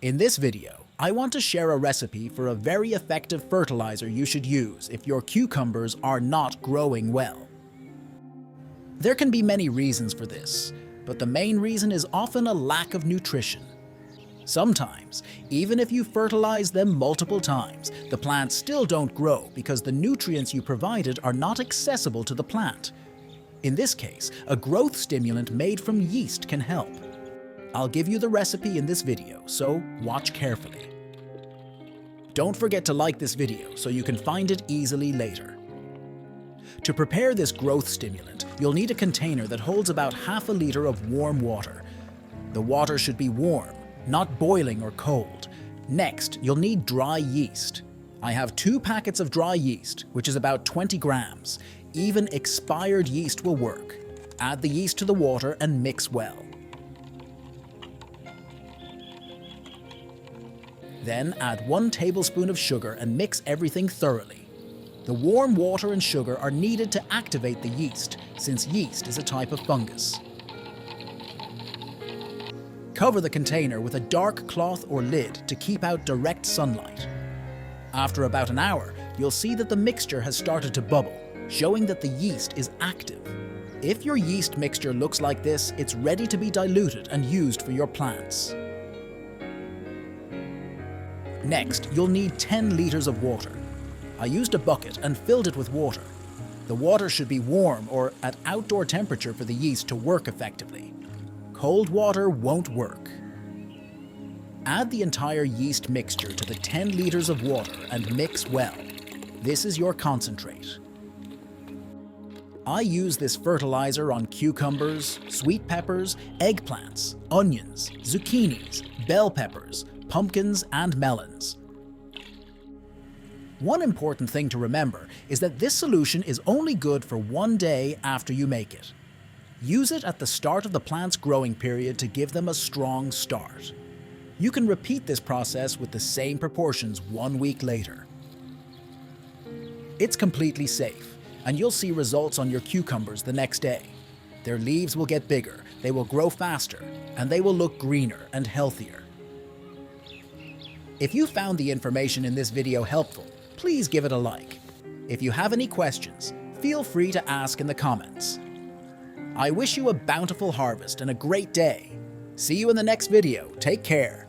In this video, I want to share a recipe for a very effective fertilizer you should use if your cucumbers are not growing well. There can be many reasons for this, but the main reason is often a lack of nutrition. Sometimes, even if you fertilize them multiple times, the plants still don't grow because the nutrients you provided are not accessible to the plant. In this case, a growth stimulant made from yeast can help. I'll give you the recipe in this video, so watch carefully. Don't forget to like this video so you can find it easily later. To prepare this growth stimulant, you'll need a container that holds about half a liter of warm water. The water should be warm, not boiling or cold. Next, you'll need dry yeast. I have 2 packets of dry yeast, which is about 20 grams. Even expired yeast will work. Add the yeast to the water and mix well. Then add 1 tablespoon of sugar and mix everything thoroughly. The warm water and sugar are needed to activate the yeast, since yeast is a type of fungus. Cover the container with a dark cloth or lid to keep out direct sunlight. After about an hour, you'll see that the mixture has started to bubble, showing that the yeast is active. If your yeast mixture looks like this, it's ready to be diluted and used for your plants. Next, you'll need 10 liters of water. I used a bucket and filled it with water. The water should be warm or at outdoor temperature for the yeast to work effectively. Cold water won't work. Add the entire yeast mixture to the 10 liters of water and mix well. This is your concentrate. I use this fertilizer on cucumbers, sweet peppers, eggplants, onions, zucchinis, bell peppers, pumpkins, and melons. One important thing to remember is that this solution is only good for 1 day after you make it. Use it at the start of the plant's growing period to give them a strong start. You can repeat this process with the same proportions 1 week later. It's completely safe, and you'll see results on your cucumbers the next day. Their leaves will get bigger, they will grow faster, and they will look greener and healthier. If you found the information in this video helpful, please give it a like. If you have any questions, feel free to ask in the comments. I wish you a bountiful harvest and a great day. See you in the next video. Take care.